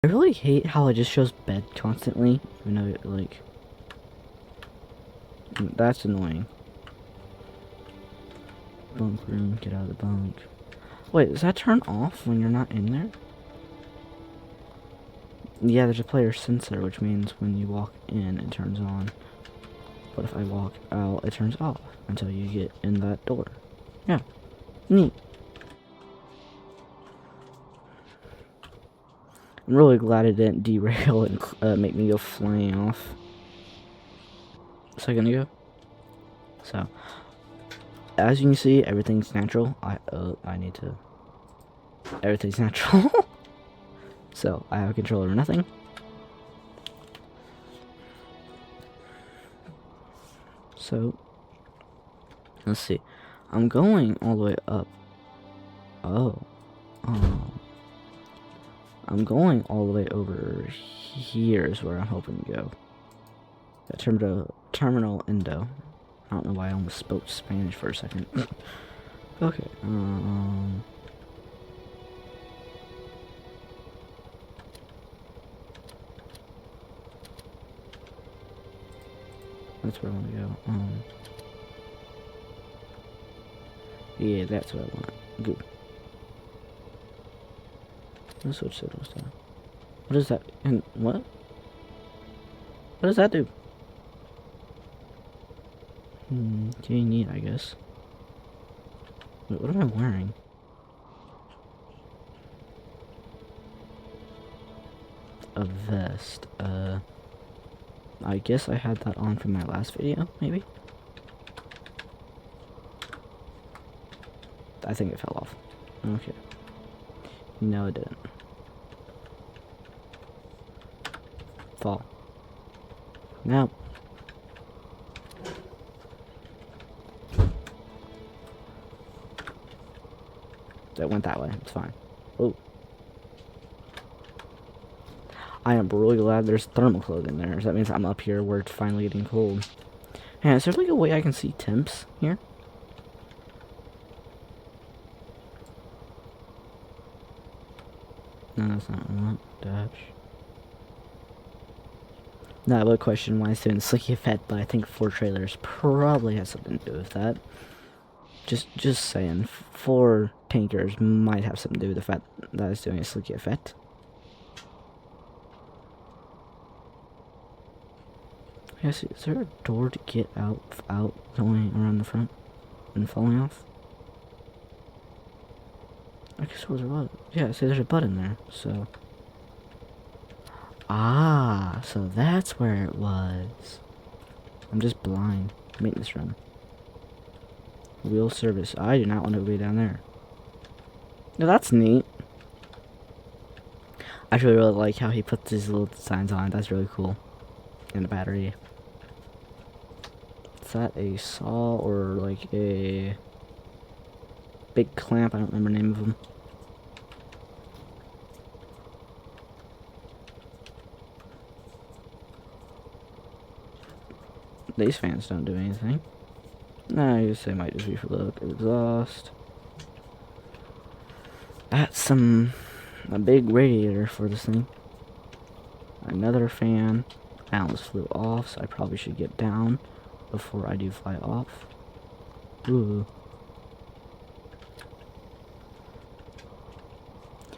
really hate how it just shows bed constantly. You know, like, that's annoying. Bunk room, get out of the bunk. Wait, does that turn off when you're not in there? Yeah, there's a player sensor, which means when you walk in, it turns on. But if I walk out, it turns off until you get in that door. Yeah, neat. I'm really glad it didn't derail and make me go flying off a second ago. So, as you can see, everything's natural. I need to. Everything's natural. So, I have control over nothing. So, let's see. I'm going all the way up. Oh. I'm going all the way over here is where I'm hoping to go. Terminal Indo. I don't know why I almost spoke Spanish for a second. Okay. That's where I want to go. Yeah, that's what I want. Good. Let's switch to those down. What is that? And what? What does that do? Okay, neat, I guess. Wait, what am I wearing? A vest. I guess I had that on from my last video, maybe? I think it fell off. Okay. No, it didn't. Fall. No. That went that way. It's fine. Oh. I am really glad there's thermal clothing there. That means I'm up here where it's finally getting cold. Man, is there like a way I can see temps here? No, that's not what I want. Dash. No, I would question why it's doing slicky effect, but I think 4 trailers probably has something to do with that. Just saying, 4 tankers might have something to do with the fact that it's doing a slicky effect. Yes, is there a door to get out going around the front and falling off? I guess there was a button. Yeah, see, there's a button there, so. Ah, so that's where it was. I'm just blind. Maintenance run. Wheel service. I do not want to be down there. No, that's neat. I actually really like how he puts these little designs on. That's really cool. And the battery. Is that a saw or like a big clamp? I don't remember the name of them. These fans don't do anything. No, I guess they might just be for the exhaust. That's a big radiator for this thing. Another fan. I almost flew off, so I probably should get down before I do fly off. Ooh.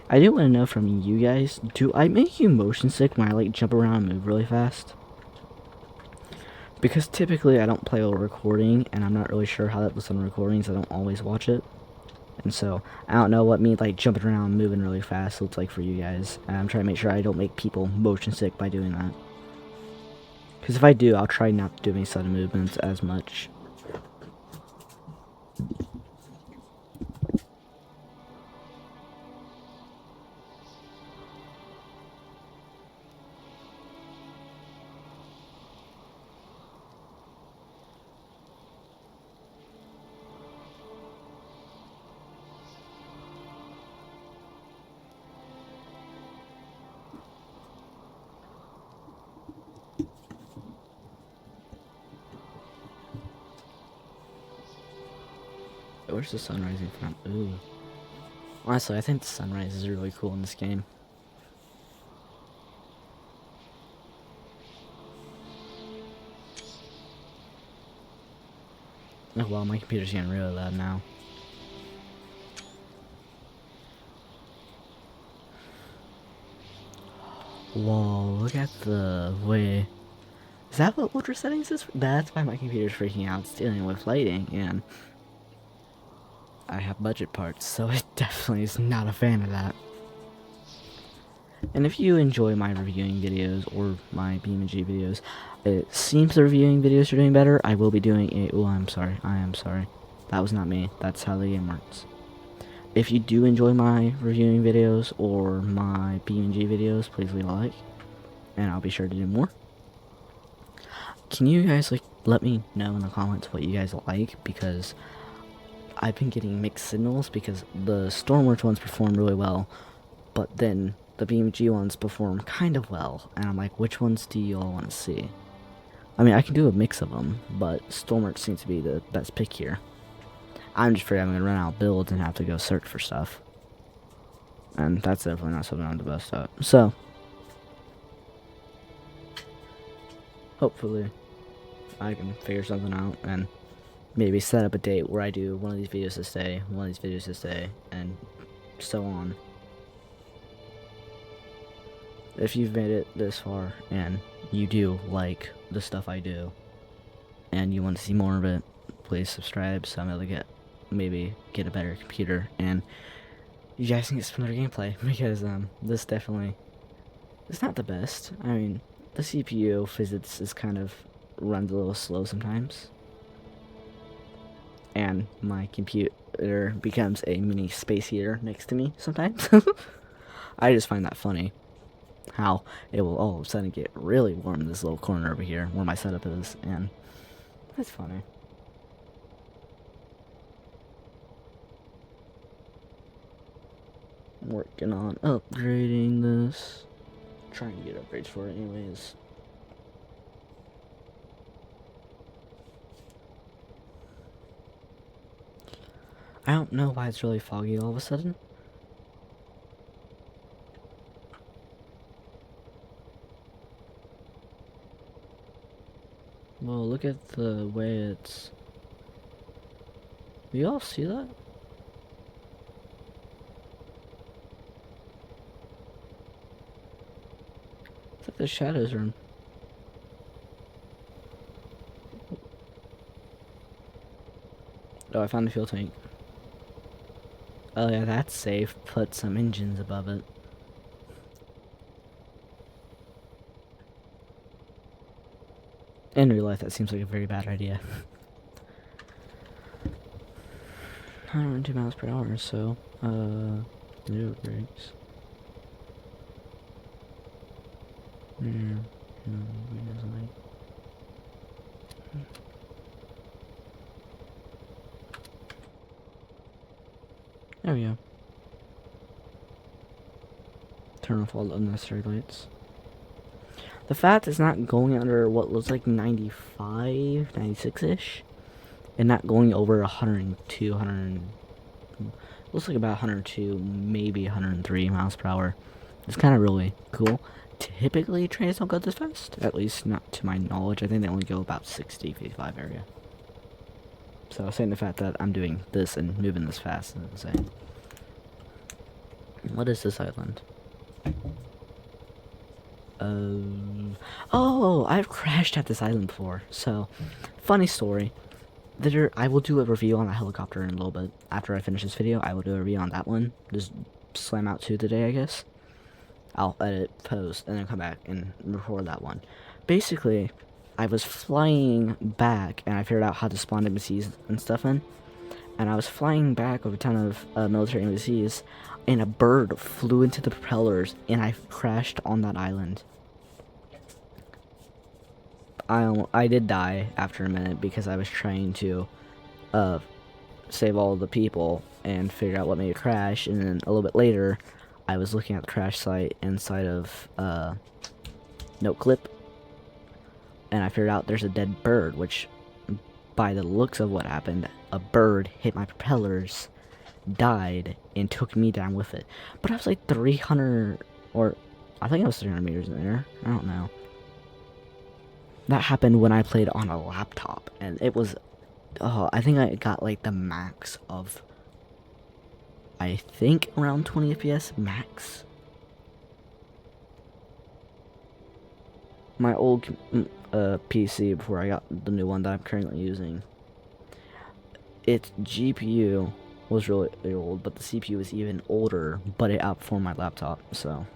I do want to know from you guys, do I make you motion sick when I like jump around and move really fast? Because typically I don't play while recording, and I'm not really sure how that looks on recordings. I don't always watch it. And so, I don't know what me like jumping around and moving really fast looks like for you guys. And I'm trying to make sure I don't make people motion sick by doing that. Because if I do, I'll try not to do any sudden movements as much. Where's the sun rising from? Ooh. Honestly, I think the sunrise is really cool in this game. Oh well, my computer's getting really loud now. Whoa, look at the way. Is that what ultra settings is? That's why my computer's freaking out. It's dealing with lighting, and I have budget parts, so it definitely is not a fan of that. And if you enjoy my reviewing videos or my BeamNG videos, it seems the reviewing videos are doing better. I will be doing a. Oh, I'm sorry. I am sorry. That was not me. That's how the game works. If you do enjoy my reviewing videos or my BeamNG videos, please leave a like, and I'll be sure to do more. Can you guys let me know in the comments what you guys like, because I've been getting mixed signals, because the Stormworks ones perform really well, but then the BeamNG ones perform kind of well, and I'm like, which ones do you all want to see? I mean, I can do a mix of them, but Stormworks seems to be the best pick here. I'm just afraid I'm going to run out of builds and have to go search for stuff. And that's definitely not something I'm the best at. So, hopefully, I can figure something out and maybe set up a date where I do one of these videos this day, one of these videos this day, and so on. If you've made it this far and you do like the stuff I do and you want to see more of it, please subscribe so I'm able to maybe get a better computer and you guys can get some better gameplay, because this definitely is not the best. I mean, the CPU physics is kind of runs a little slow sometimes, and my computer becomes a mini space heater next to me sometimes. I just find that funny, how it will all of a sudden get really warm in this little corner over here where my setup is, and that's funny. I'm working on upgrading this, trying to get upgrades for it anyways. I don't know why it's really foggy all of a sudden. Well, look at the way it's... Do you all see that? It's like the shadows are... Oh, I found the fuel tank. Oh yeah, that's safe. Put some engines above it. In real life, that seems like a very bad idea. 102 miles per hour, so, zero brakes. There we go. Turn off all the unnecessary lights. The fact it's not going under what looks like 95, 96-ish, and not going over 102, 100, looks like about 102, maybe 103 miles per hour. It's kind of really cool. Typically, trains don't go this fast, at least not to my knowledge. I think they only go about 60, 55 area. So saying the fact that I'm doing this and moving this fast is insane. What is this island? Oh, I've crashed at this island before. So, funny story. I will do a review on the helicopter in a little bit. After I finish this video, I will do a review on that one. Just slam out 2 today, I guess. I'll edit, post, and then come back and record that one. Basically, I was flying back, and I figured out how to spawn embassies and stuff in. And I was flying back over a ton of military embassies, and a bird flew into the propellers, and I crashed on that island. I did die after a minute because I was trying to save all the people and figure out what made it crash, and then a little bit later I was looking at the crash site inside of Note Clip, and I figured out there's a dead bird, which by the looks of what happened, a bird hit my propellers, died, and took me down with it. But I was like 300, or I think I was 300 meters in the air. I don't know. That happened when I played on a laptop, and it was I think I got like the max of, I think around 20 FPS max. My old PC before I got the new one that I'm currently using, its GPU was really old, but the CPU was even older, but it outperformed my laptop, so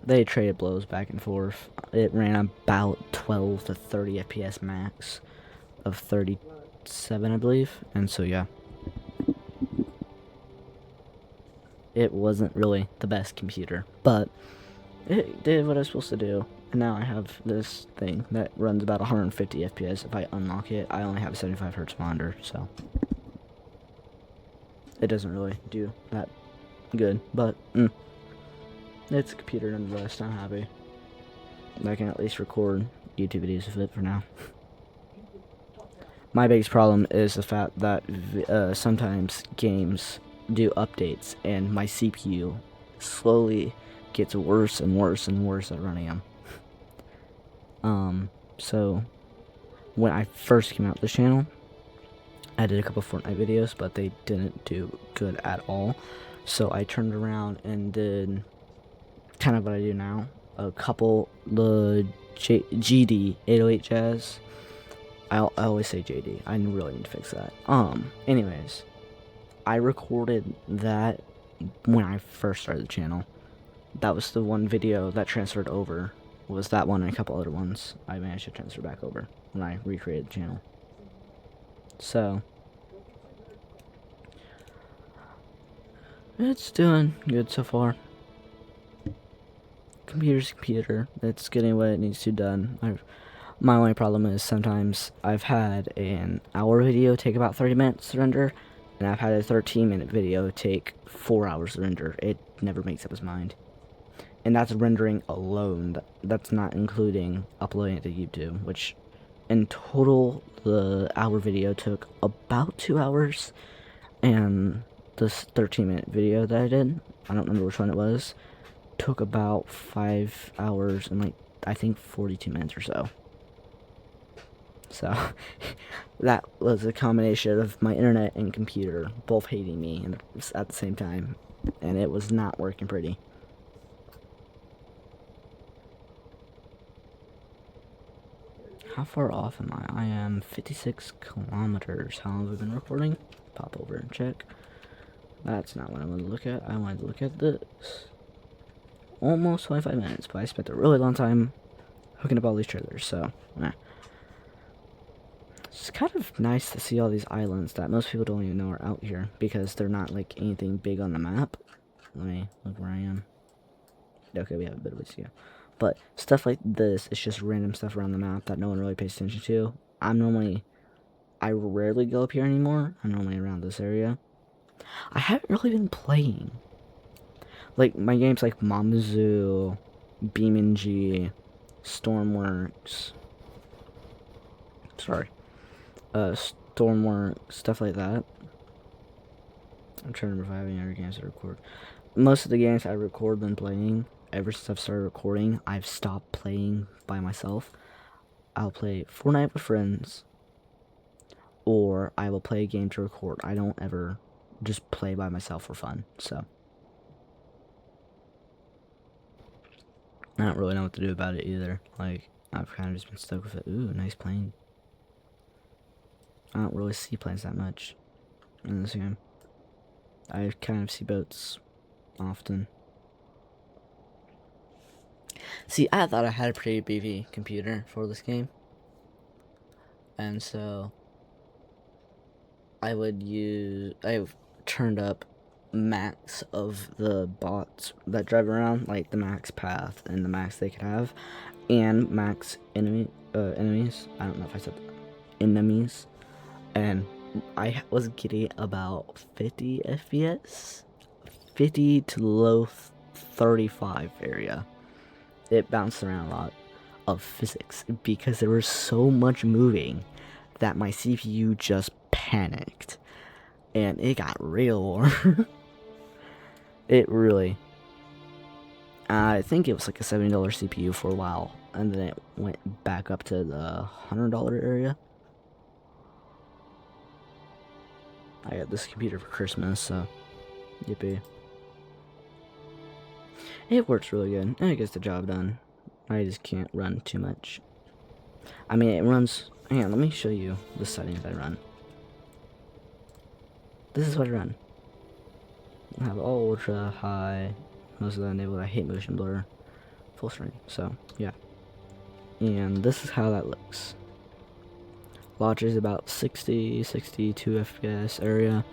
they traded blows back and forth. It ran about 12 to 30 FPS max of 37, I believe, and so yeah. It wasn't really the best computer, but it did what I was supposed to do. And now I have this thing that runs about 150 FPS. If I unlock it, I only have a 75 hertz monitor, so it doesn't really do that good, but it's a computer nonetheless. I'm happy. I can at least record YouTube videos with it for now. My biggest problem is the fact that sometimes games do updates and my CPU slowly gets worse and worse and worse at running them. So when I first came out this channel, I did a couple Fortnite videos, but they didn't do good at all. So I turned around and did kind of what I do now. A couple, the GD 808 jazz. I always say JD. I really need to fix that. Anyways, I recorded that when I first started the channel. That was the one video that transferred over. Was that one and a couple other ones I managed to transfer back over when I recreated the channel. So it's doing good so far. Computer's a computer. It's getting what it needs to done. My only problem is sometimes I've had an hour video take about 30 minutes to render, and I've had a 13-minute video take 4 hours to render. It never makes up its mind. And that's rendering alone. That's not including uploading it to YouTube, which in total the hour video took about 2 hours, and this 13-minute video that I did, I don't remember which one it was, took about 5 hours and like I think 42 minutes or so. So that was a combination of my internet and computer both hating me at the same time, and it was not working pretty. How far off am I? I am 56 kilometers. How long have I been recording? Pop over and check. That's not what I wanted to look at. I wanted to look at this. Almost 25 minutes, but I spent a really long time hooking up all these trailers, so it's kind of nice to see all these islands that most people don't even know are out here, because they're not like anything big on the map. Let me look where I am. Okay, we have a bit of a go. But stuff like this, it's just random stuff around the map that no one really pays attention to. I rarely go up here anymore. I'm normally around this area. I haven't really been playing. Like, my games like Mamazoo, BeamNG, Stormworks. Sorry. Stormworks, stuff like that. I'm trying to remember if I have any other games to record. Most of the games I record when playing, ever since I've started recording, I've stopped playing by myself. I'll play Fortnite with friends, or I will play a game to record. I don't ever just play by myself for fun, so I don't really know what to do about it either. Like, I've kind of just been stuck with it. Ooh, nice plane. I don't really see planes that much in this game. I kind of see boats often. See, I thought I had a pretty beefy computer for this game, and so I've turned up max of the bots that drive around, like the max path and the max they could have, and max enemies. I don't know if I said that. Enemies, and I was getting about 50 FPS, 50 to low 35 area. It bounced around a lot of physics because there was so much moving that my CPU just panicked, and it got real warm. It really, I think it was like a $70 CPU for a while, and then it went back up to the $100 area. I got this computer for Christmas, so yippee. It works really good, and it gets the job done. I just can't run too much. I mean, it runs... Hang on, let me show you the settings I run. This is what I run. I have all ultra, high, most of that enabled. I hate motion blur, full screen, so yeah. And this is how that looks. Launch is about 60, 62 FPS area,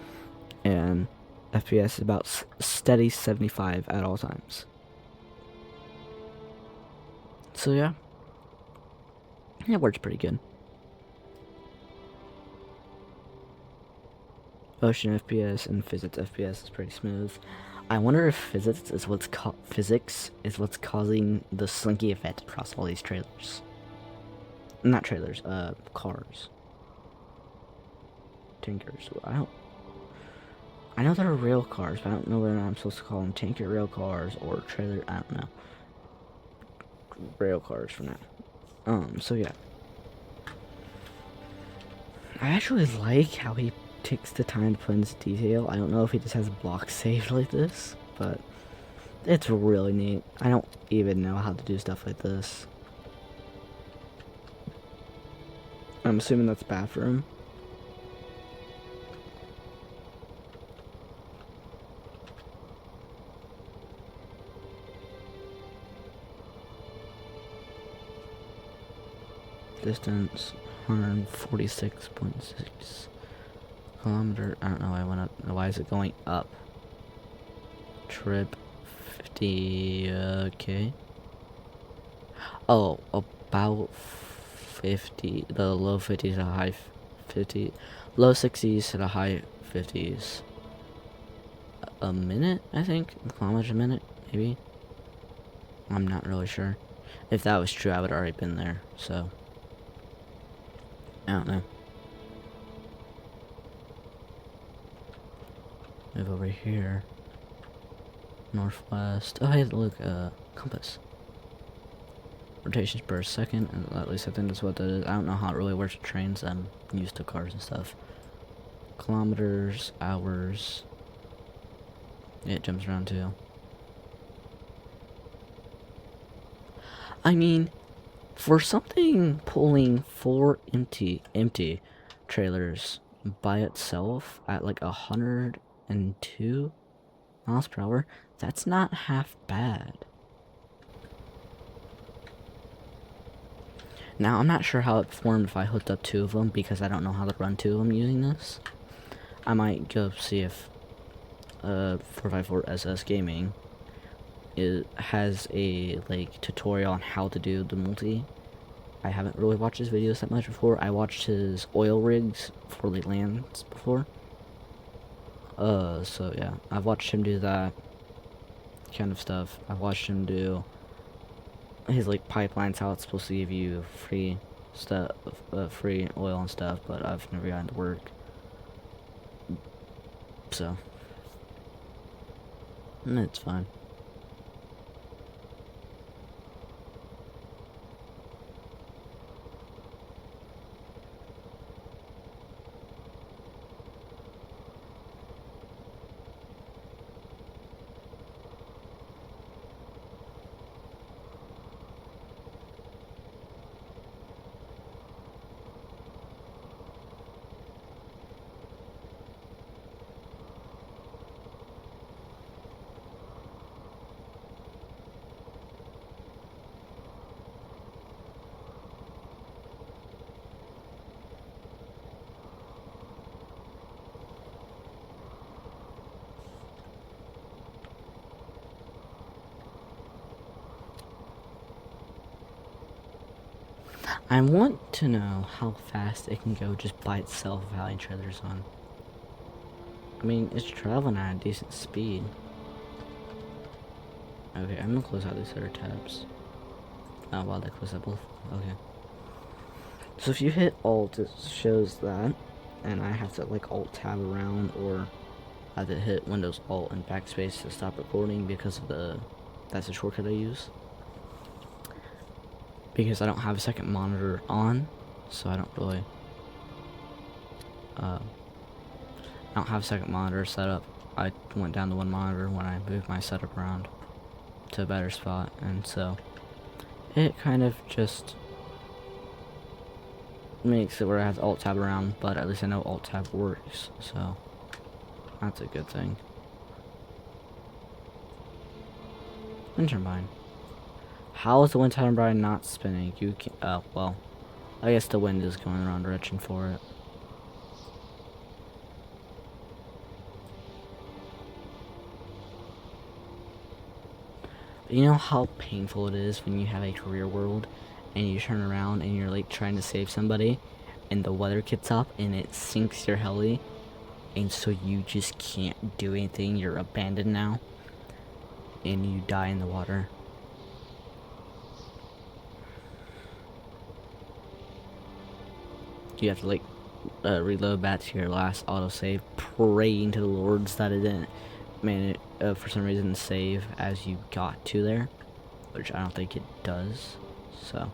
and FPS is about steady 75 at all times. So yeah, it works pretty good. Ocean FPS and physics FPS is pretty smooth. I wonder if physics is what's causing the slinky effect across all these trailers. Not trailers, cars. Tankers. I know they're real cars, but I don't know whether I'm supposed to call them tanker rail cars or trailer. I don't know. Rail cars for now. So yeah. I actually like how he takes the time to put in this detail. I don't know if he just has blocks saved like this, but it's really neat. I don't even know how to do stuff like this. I'm assuming that's bathroom. Distance 146.6 kilometer. I don't know why I went up. Why is it going up? Trip 50 okay. Oh, about 50. The low 50s to the high 50, low 60s to the high 50s. A minute, I think. Kilometers a minute, maybe. I'm not really sure. If that was true, I would have already been there. So I don't know. Move over here. Northwest. Oh, hey, look, compass. Rotations per second, and at least I think that's what that is. I don't know how it really works with trains. I'm used to cars and stuff. Kilometers, hours. Yeah, it jumps around too. I mean, for something pulling 4 empty trailers by itself at like 102 miles per hour, that's not half bad. Now, I'm not sure how it performed if I hooked up 2 of them, because I don't know how to run 2 of them using this. I might go see if 454 STG.gaming has a like tutorial on how to do the multi. I haven't really watched his videos that much before. I watched his oil rigs for the lands before. So yeah, I've watched him do that kind of stuff. I've watched him do his like pipelines, how it's supposed to give you free stuff, free oil and stuff, but I've never gotten to work. So it's fine. I want to know how fast it can go just by itself without any trailers on. I mean, it's traveling at a decent speed. Okay, I'm gonna close out these other tabs. Oh, wow, they closed out both. Okay. So if you hit Alt, it shows that, and I have to like Alt tab around, or I have to hit Windows Alt and backspace to stop recording because of the That's a shortcut I use. Because I don't have a second monitor on, so I don't really I don't have a second monitor set up. I went down to one monitor when I moved my setup around to a better spot, and so it kind of just makes it where I have to alt tab around, but at least I know alt tab works, so that's a good thing. Wind turbine. How is the wind turbine not spinning? You can, well, I guess the wind is going the wrong direction for it. You know how painful it is when you have a career world and you turn around and you're like trying to save somebody and the weather gets up and it sinks your heli, and so you just can't do anything, you're abandoned now and you die in the water. You have to like reload back to your last autosave, praying to the lords that it didn't for some reason save as you got to there, which I don't think it does. So,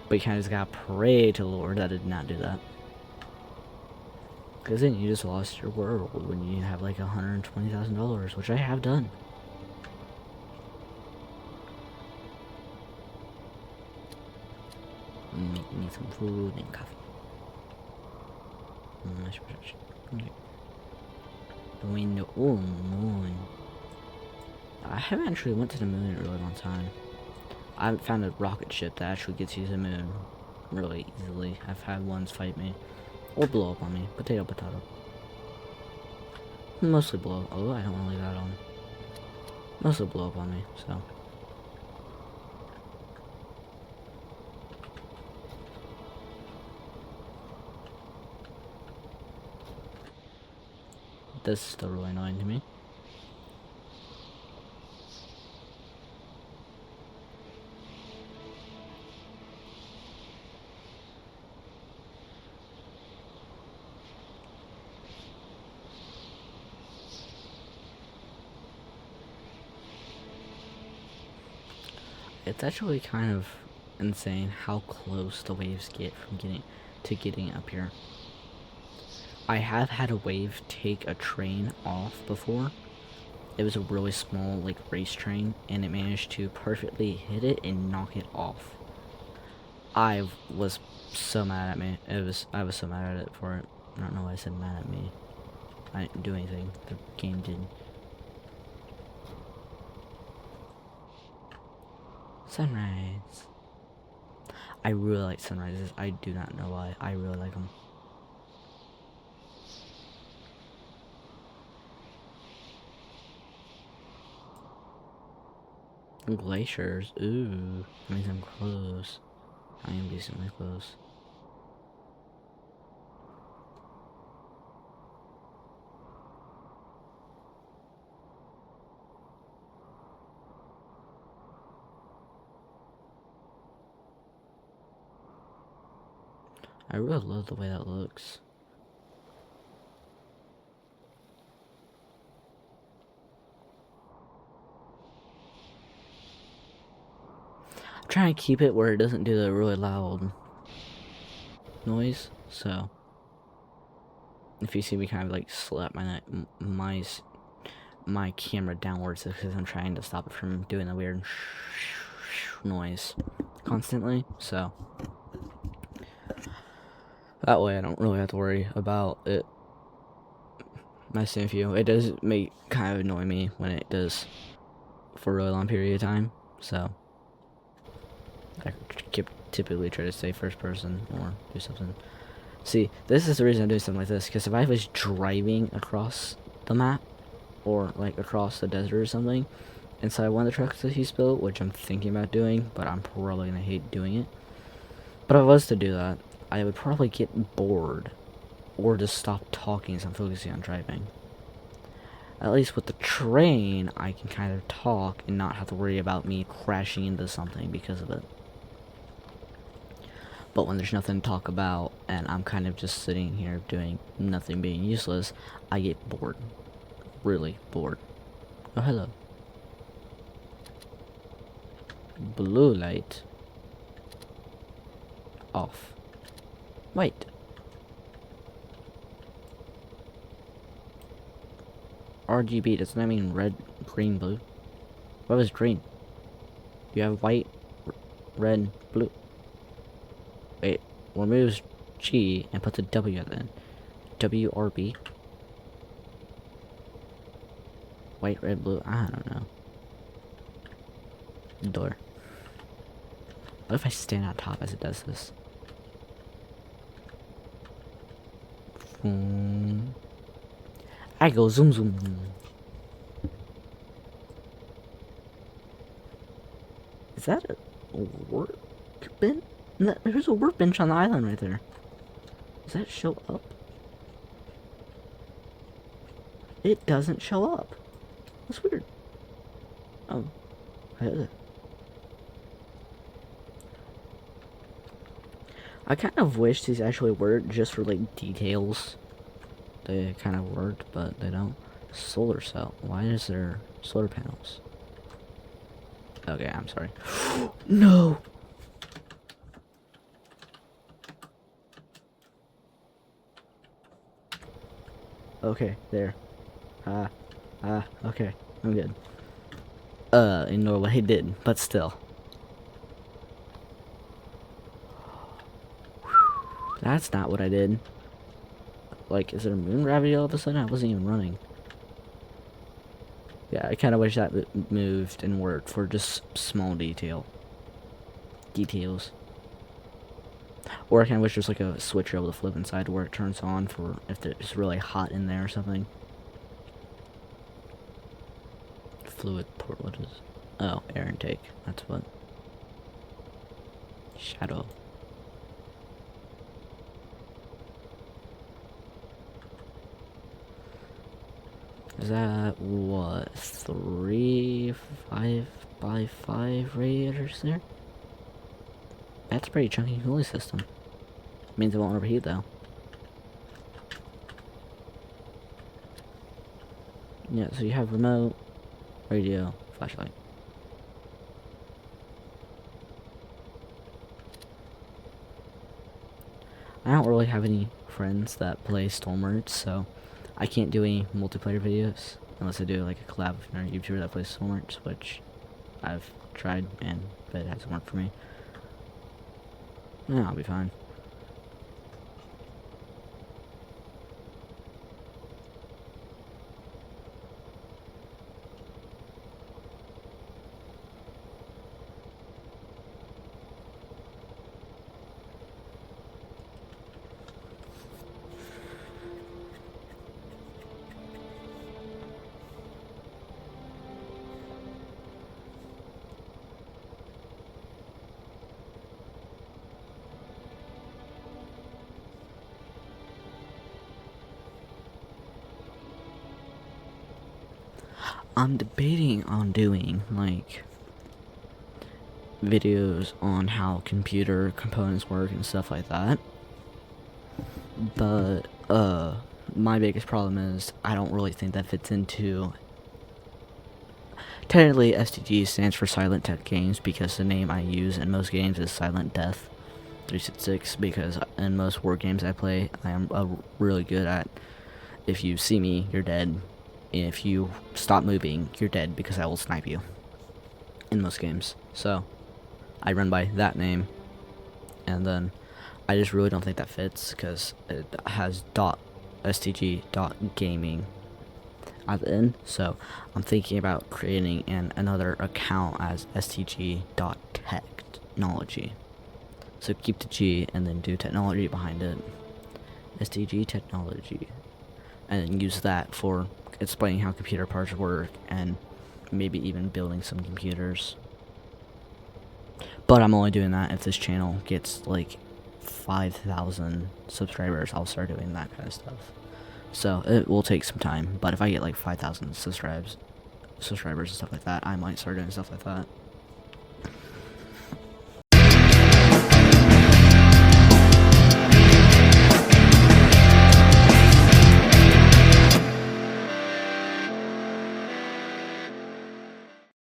but you kind of just gotta pray to the Lord that it did not do that, because then you just lost your world when you have like $120,000, which I have done. Need some food and coffee. Going to moon. I haven't actually went to the moon in a really long time. I haven't found a rocket ship that actually gets you to the moon really easily. I've had ones fight me or blow up on me. Potato, potato. Mostly blow up. Oh, I don't want to leave that on. Mostly blow up on me, so. This is still really annoying to me. It's actually kind of insane how close the waves get from getting up here. I have had a wave take a train off before. It was a really small like race train, and it managed to perfectly hit it and knock it off. I was so mad at me. I was so mad at it for it. I don't know why I said mad at me. I didn't do anything. The game did. Sunrise. I really like sunrises. I do not know why. I really like them. Glaciers. Ooh. That means I'm close. I am decently close. I really love the way that looks. I'm trying to keep it where it doesn't do the really loud noise, so if you see me kind of like slap my camera downwards, it's because I'm trying to stop it from doing the weird noise constantly, so that way I don't really have to worry about it messing with you. It does kind of annoy me when it does for a really long period of time, so I typically try to stay first person or do something. See, this is the reason I'm doing something like this, because if I was driving across the map or like across the desert or something inside one of the trucks that he's built, which I'm thinking about doing, but I'm probably gonna hate doing it. But if I was to do that, I would probably get bored or just stop talking as I'm focusing on driving. At least with the train, I can kind of talk and not have to worry about me crashing into something because of it. But when there's nothing to talk about and I'm kind of just sitting here doing nothing, being useless, I get bored. Really bored. Oh, hello. Blue light. Off. Wait. RGB, doesn't that mean red, green, blue? What was green? You have white, red, blue. Wait, removes G and puts a W at the end. WRB. White, red, blue, I don't know. Door. What if I stand on top as it does this? I go zoom zoom. Is that a workbench? There's a workbench on the island right there. Does that show up? It doesn't show up. That's weird. Oh. I kind of wish these actually worked just for like details. They kind of worked, but they don't. Solar cell. Why is there solar panels? Okay, I'm sorry. No! Okay, there. Okay, I'm good. Ignore what he did, but still. That's not what I did. Like, is there moon gravity all of a sudden? I wasn't even running. Yeah, I kind of wish that moved and worked for just small details. Or I kind of wish there's like a switch you're able to flip inside where it turns on for if it's really hot in there or something. Fluid port, what is? Oh, air intake. That's what. Shadow. Is that what? 3, 5 by 5 radiators there? That's a pretty chunky cooling system. Means it won't overheat though. Yeah, so you have remote, radio, flashlight. I don't really have any friends that play Stormworks, so I can't do any multiplayer videos unless I do like a collab with another YouTuber that plays Stormworks, which I've tried but it hasn't worked for me. Yeah, I'll be fine. I'm debating on doing like videos on how computer components work and stuff like that, but my biggest problem is I don't really think that fits into. Technically, STG stands for Silent Tech Games because the name I use in most games is Silent Death 366, because in most war games I play, I am really good at, if you see me, you're dead. If you stop moving, you're dead because I will snipe you. In most games. So, I run by that name. And then, I just really don't think that fits because it has .stg.gaming at the end. So, I'm thinking about creating another account as STG.technology. So, keep the G and then do technology behind it. STG technology. And use that for explaining how computer parts work and maybe even building some computers. But I'm only doing that if this channel gets like 5,000 subscribers. I'll start doing that kind of stuff. So it will take some time, but if I get like 5,000 subscribers and stuff like that, I might start doing stuff like that.